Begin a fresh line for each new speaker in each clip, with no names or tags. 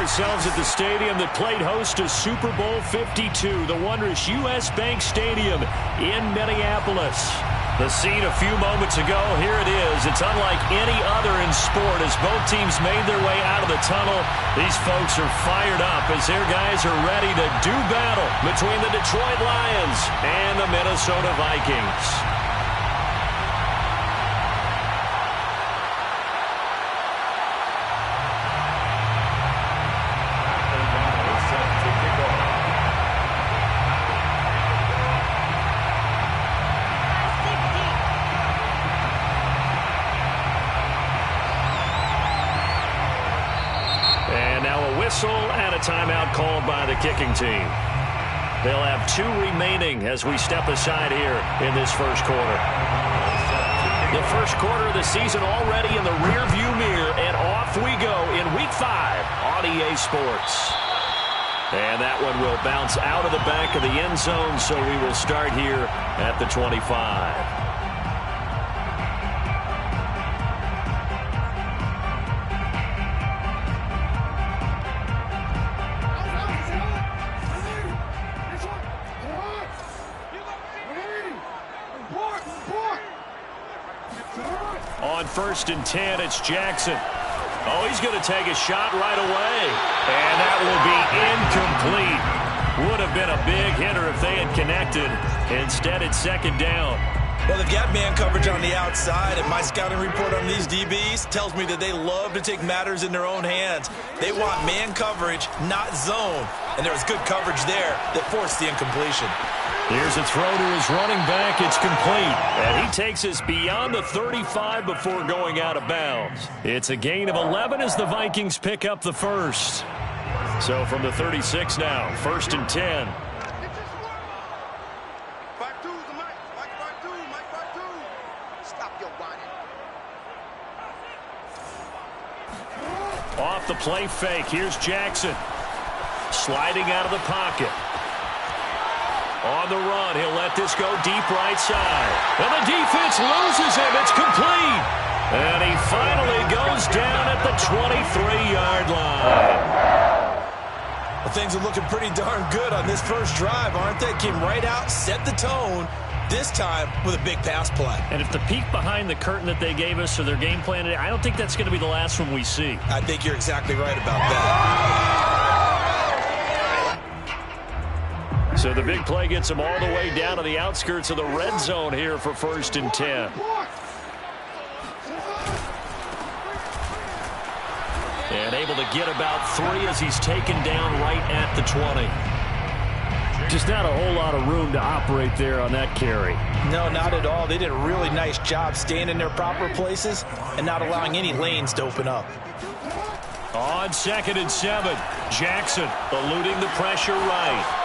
ourselves at the stadium that played host to Super Bowl 52, the wondrous U.S. Bank Stadium in Minneapolis. The scene a few moments ago, here it is. It's unlike any other in sport as both teams made their way out of the tunnel. These folks are fired up as their guys are ready to do battle between the Detroit Lions and the Minnesota Vikings. And a timeout called by the kicking team. They'll have 2 remaining as we step aside here in this first quarter. The first quarter of the season already in the rearview mirror, and off we go in Week 5 on EA Sports. And that one will bounce out of the back of the end zone, so we will start here at the 25. On 1st and 10, it's Jackson. Oh, he's going to take a shot right away. And that will be incomplete. Would have been a big hitter if they had connected. Instead, it's 2nd down.
Well, they've got man coverage on the outside, and my scouting report on these DBs tells me that they love to take matters in their own hands. They want man coverage, not zone. And there was good coverage there that forced the incompletion.
Here's a throw to his running back. It's complete. And he takes us beyond the 35 before going out of bounds. It's a gain of 11 as the Vikings pick up the first. So from the 36 now, 1st and 10. Off the play fake. Here's Jackson. Sliding out of the pocket. On the run, he'll let this go deep right side. And the defense loses him. It's complete. And he finally goes down at the 23-yard line.
Well, things are looking pretty darn good on this first drive, aren't they? Came right out, set the tone, this time with a big pass play.
And if the peek behind the curtain that they gave us or their game plan, I don't think that's going to be the last one we see.
I think you're exactly right about that.
So the big play gets him all the way down to the outskirts of the red zone here for 1st and 10. And able to get about 3 as he's taken down right at the 20. Just not a whole lot of room to operate there on that carry.
No, not at all. They did a really nice job staying in their proper places and not allowing any lanes to open up.
On 2nd and 7, Jackson eluding the pressure right.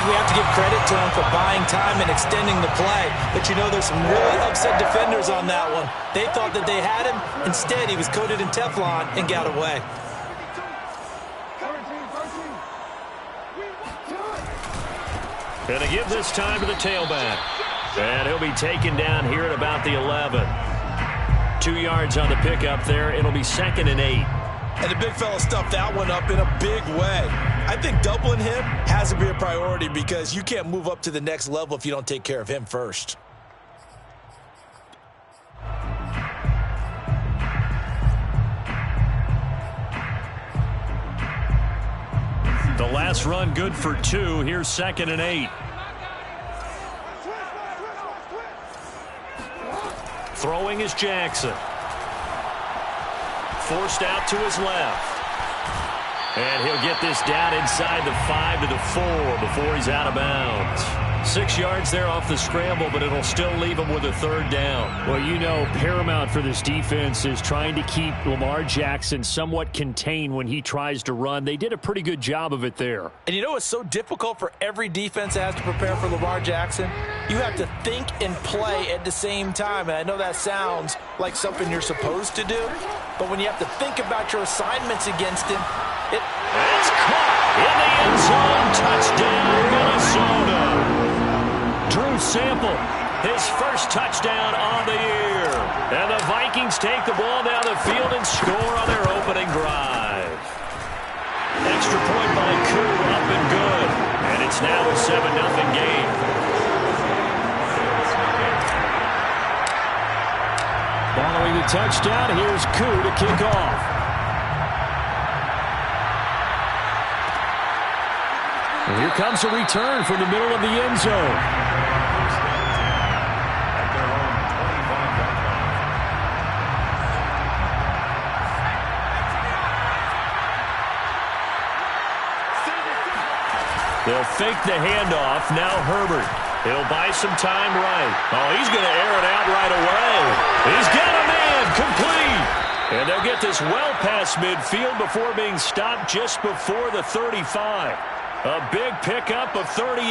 We have to give credit to him for buying time and extending the play. But, you know, there's some really upset defenders on that one. They thought that they had him. Instead, he was coated in Teflon and got away.
And to give this time to the tailback. And he'll be taken down here at about the 11. 2 yards on the pickup there. It'll be 2nd and 8.
And the big fella stuffed that one up in a big way. I think doubling him has to be a priority because you can't move up to the next level if you don't take care of him first.
The last run good for 2. Here's 2nd and 8. Throwing is Jackson. Forced out to his left. And he'll get this down inside the 5 to the 4 before he's out of bounds. 6 yards there off the scramble, but it'll still leave him with a 3rd down.
Well, you know, paramount for this defense is trying to keep Lamar Jackson somewhat contained when he tries to run. They did a pretty good job of it there.
And you know what's so difficult for every defense that has to prepare for Lamar Jackson? You have to think and play at the same time. And I know that sounds like something you're supposed to do, but when you have to think about your assignments against him,
That's caught in the end zone. Touchdown, Minnesota. Drew Sample, his first touchdown on the year. And the Vikings take the ball down the field and score on their opening drive. Extra point by Koo, up and good. And it's now a 7-0 game.
Following the touchdown, here's Koo to kick off. And here comes a return from the middle of the end zone. They'll fake the handoff. Now Herbert. He'll buy some time right. Oh, he's going to air it out right away. He's got a man. Complete. And they'll get this well past midfield before being stopped just before the 35. A big pickup of 38.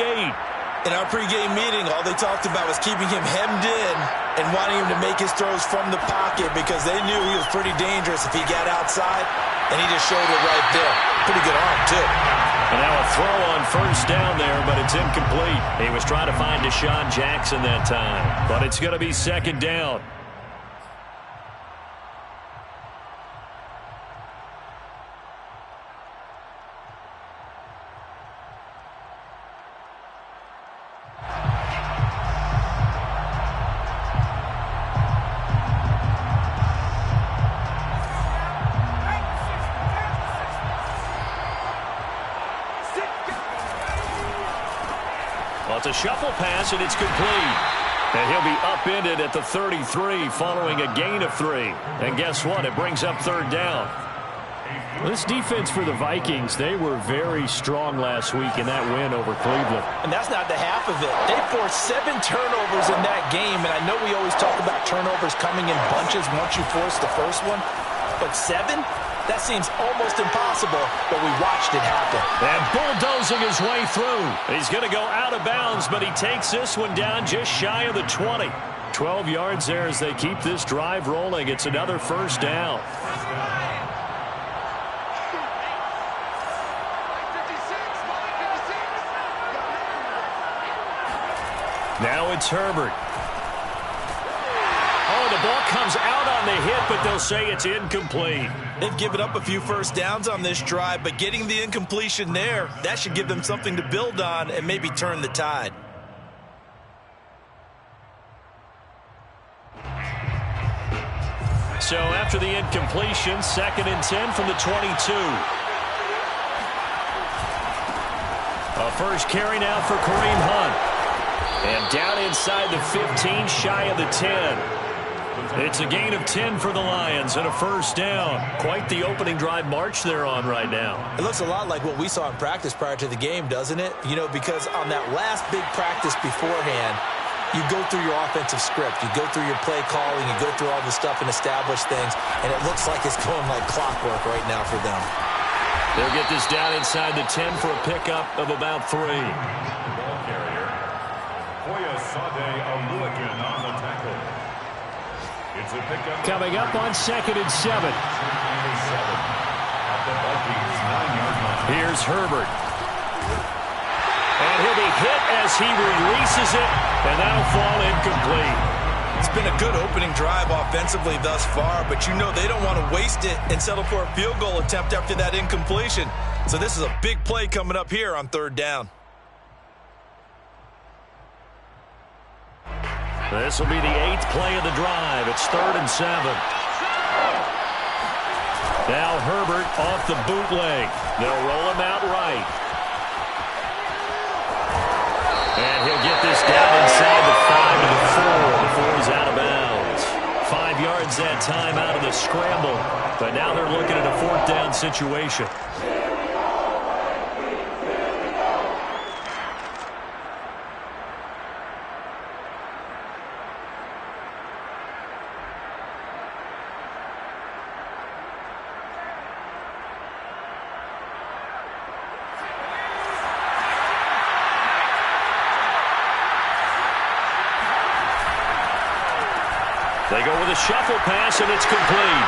In our pregame meeting, all they talked about was keeping him hemmed in and wanting him to make his throws from the pocket because they knew he was pretty dangerous if he got outside, and he just showed it right there. Pretty good arm, too.
And now a throw on first down there, but it's incomplete. He was trying to find Deshaun Jackson that time, but it's going to be second down. Well, it's a shuffle pass, and it's complete. And he'll be upended at the 33 following a gain of 3. And guess what? It brings up third down.
This defense for the Vikings, they were very strong last week in that win over Cleveland.
And that's not the half of it. They forced 7 turnovers in that game, and I know we always talk about turnovers coming in bunches once you force the first one, but 7? That seems almost impossible, but we watched it happen.
And bulldozing his way through. He's going to go out of bounds, but he takes this one down just shy of the 20. 12 yards there as they keep this drive rolling. It's another first down. Now it's Herbert. Oh, the ball comes out on the hit, but they'll say it's incomplete.
They've given up a few first downs on this drive, but getting the incompletion there, that should give them something to build on and maybe turn the tide.
So after the incompletion, 2nd and 10 from the 22. A first carry now for Kareem Hunt. And down inside the 15, shy of the 10. It's a gain of 10 for the Lions and a first down. Quite the opening drive march they're on right now.
It looks a lot like what we saw in practice prior to the game, doesn't it? You know, because on that last big practice beforehand, you go through your offensive script. You go through your play calling. You go through all the stuff and establish things. And it looks like it's going like clockwork right now for them.
They'll get this down inside the 10 for a pickup of about 3.
Ball carrier, on the tackle. It's a pickup.
Coming up on 2nd and 7.
Here's Herbert. And he'll be hit as he releases it, and that'll fall incomplete.
It's been a good opening drive offensively thus far, but you know they don't want to waste it and settle for a field goal attempt after that incompletion. So this is a big play coming up here on 3rd down.
This will be the 8th play of the drive. It's 3rd and 7. Now Herbert off the bootleg. They'll roll him out right. And he'll get this down inside the 5 to the 4 before he's out of bounds. 5 yards that time out of the scramble. But now they're looking at a 4th down situation. They go with a shuffle pass, and it's complete.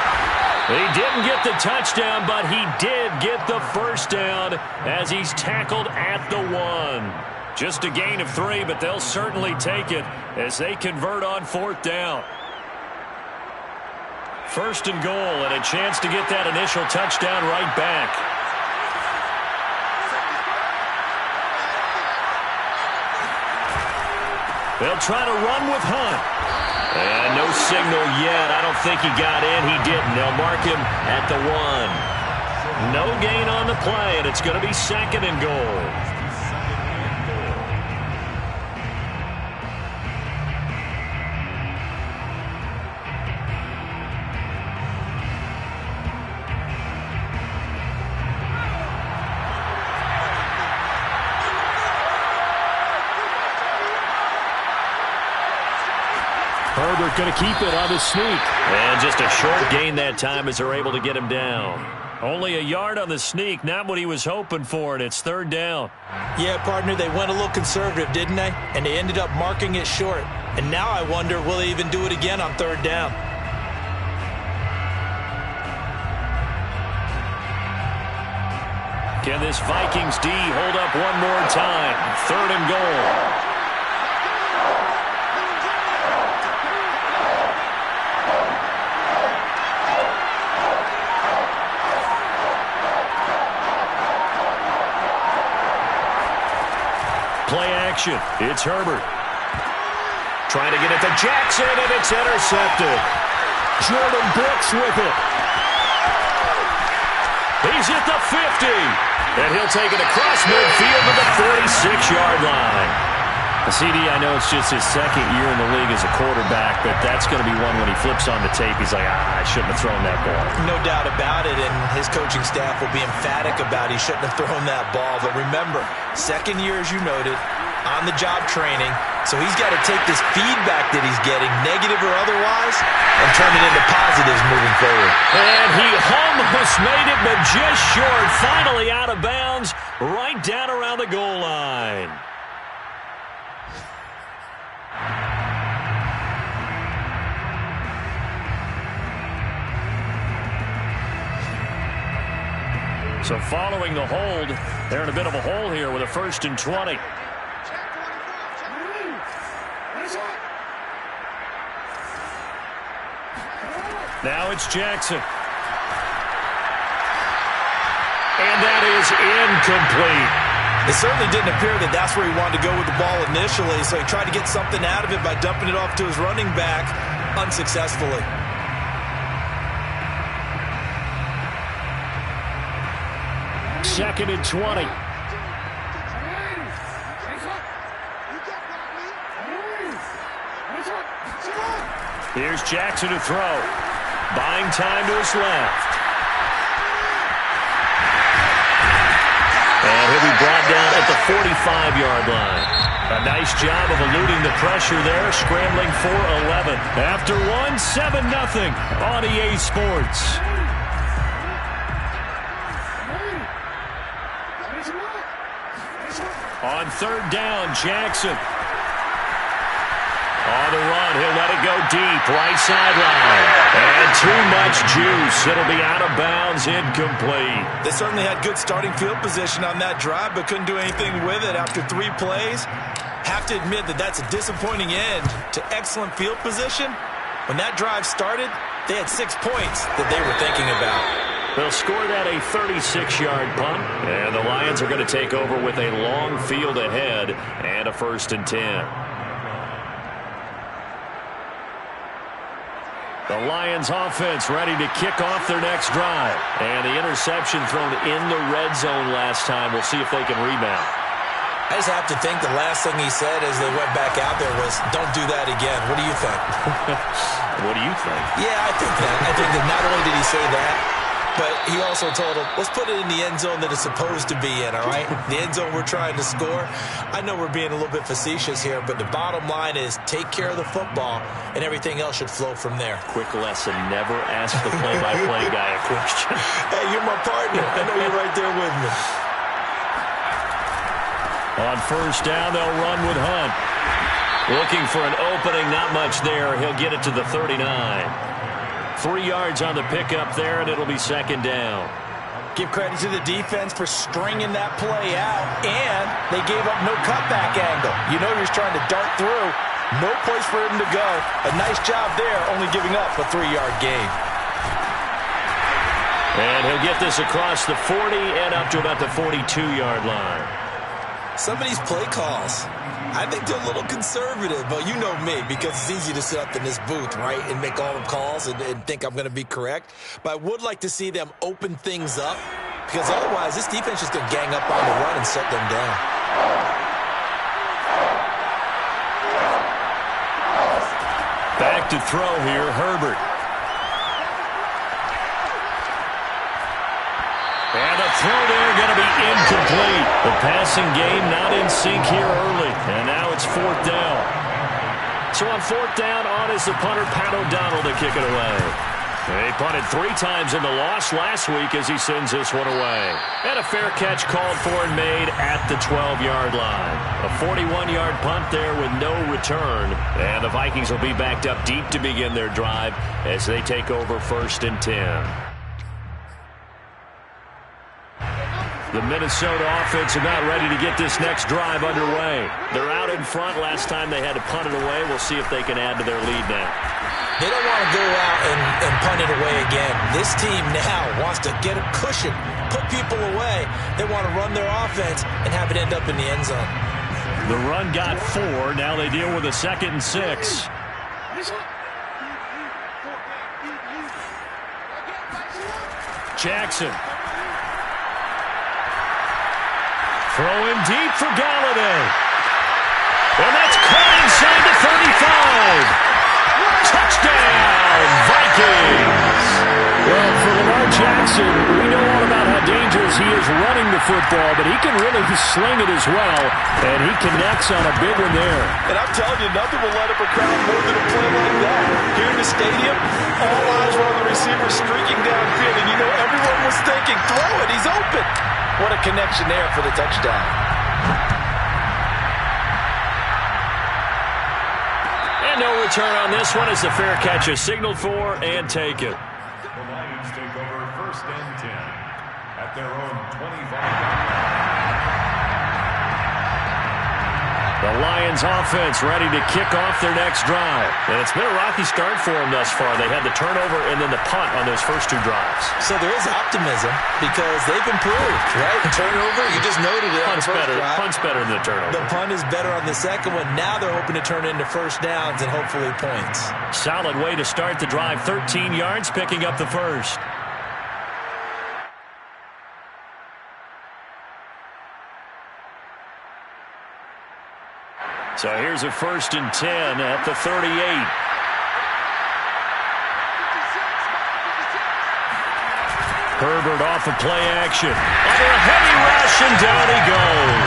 He didn't get the touchdown, but he did get the first down as he's tackled at the 1. Just a gain of 3, but they'll certainly take it as they convert on 4th down. First and goal, and a chance to get that initial touchdown right back. They'll try to run with Hunt. And no signal yet. I don't think he got in. He didn't. They'll mark him at the 1. No gain on the play, and it's going to be second and goal.
Herbert going to keep it on his sneak.
And just a short gain that time as they're able to get him down. Only a yard on the sneak, not what he was hoping for, and it's third down.
Yeah, partner, they went a little conservative, didn't they? And they ended up marking it short. And now I wonder, will they even do it again on third down?
Can this Vikings D hold up one more time? Third and goal. Play action. It's Herbert. Trying to get it to Jackson, and it's intercepted.
Jordan Brooks with it.
He's at the 50. And he'll take it across midfield to the 46-yard line. CD, I know it's just his second year in the league as a quarterback, but that's going to be one when he flips on the tape. He's like, I shouldn't have thrown that ball.
No doubt about it, and his coaching staff will be emphatic about he shouldn't have thrown that ball. But remember, second year, as you noted, on-the-job training, so he's got to take this feedback that he's getting, negative or otherwise, and turn it into positives moving forward.
And he almost made it, but just short. Finally out of bounds, right down around the goal line. So following the hold, they're in a bit of a hole here with a 1st and 20. Now it's Jackson. And that is incomplete.
It certainly didn't appear that that's where he wanted to go with the ball initially, so he tried to get something out of it by dumping it off to his running back unsuccessfully.
Second and 20.
Here's Jackson to throw. Buying time to his left. And he'll be brought down at the 45-yard line. A nice job of eluding the pressure there, scrambling for 11. After 7-0 on EA Sports. On third down, Jackson. On the run, he'll let it go deep, right sideline. And too much juice. It'll be out of bounds, incomplete.
They certainly had good starting field position on that drive, but couldn't do anything with it after 3 plays. Have to admit that that's a disappointing end to excellent field position. When that drive started, they had 6 points that they were thinking about.
They'll score that a 36-yard punt, and the Lions are going to take over with a long field ahead and a 1st and 10. The Lions offense ready to kick off their next drive. And the interception thrown in the red zone last time. We'll see if they can rebound.
I just have to think the last thing he said as they went back out there was, don't do that again. What do you think?
What do you think?
Yeah, I think that. I think that not only did he say that, but he also told him, let's put it in the end zone that it's supposed to be in, all right? The end zone we're trying to score. I know we're being a little bit facetious here, but the bottom line is take care of the football, and everything else should flow from there.
Quick lesson, never ask the play-by-play guy a question.
Hey, you're my partner. I know you're right there with me.
On first down, they'll run with Hunt. Looking for an opening, not much there. He'll get it to the 39. 3 yards on the pickup there, and it'll be second down.
Give credit to the defense for stringing that play out, and they gave up no cutback angle. You know he was trying to dart through. No place for him to go. A nice job there, only giving up a 3-yard gain.
They'll get this across the 40 and up to about the 42-yard line.
Some of these play calls, I think they're a little conservative, but you know me, because it's easy to sit up in this booth, right, and make all the calls and think I'm going to be correct. But I would like to see them open things up, because otherwise this defense is going to gang up on the run and shut them down.
Back to throw here, Herbert. And the throw there going to be incomplete. The passing game not in sync here early. And now it's 4th down. So on 4th down, on is the punter, Pat O'Donnell, to kick it away. He punted 3 times in the loss last week as he sends this one away. And a fair catch called for and made at the 12-yard line. A 41-yard punt there with no return. And the Vikings will be backed up deep to begin their drive as they take over 1st and 10. The Minnesota offense are not ready to get this next drive underway. They're out in front. Last time they had to punt it away. We'll see if they can add to their lead now.
They don't want to go out and punt it away again. This team now wants to get a cushion, put people away. They want to run their offense and have it end up in the end zone.
The run got 4. Now they deal with a 2nd and 6. Jackson. Throwing deep for Galladay. And that's caught inside the 35. Touchdown, Vikings. Well, for Lamar Jackson, we know all about how dangerous he is running the football, but he can really sling it as well, and he connects on a big one there.
And I'm telling you, nothing will light up a crowd more than a play like that. Here in the stadium, all eyes were on the receiver streaking downfield, and you know everyone was thinking, throw it, he's open. What a connection there for the touchdown.
And no return on this one as the fair catch is signaled for and taken.
The Lions take over 1st and 10 at their own 25-yard line.
The Lions offense ready to kick off their next drive. And it's been a rocky start for them thus far. They had the turnover and then the punt on those first 2 drives.
So there is optimism because they've improved, right? Turnover, you just noted it.
Punt's better than the turnover.
The punt is better on the second one. Now they're hoping to turn into 1st downs and hopefully points.
Solid way to start the drive. 13 yards, picking up the first. So here's a 1st and 10 at the 38. Herbert off of play action. Under a heavy rush, and down he goes.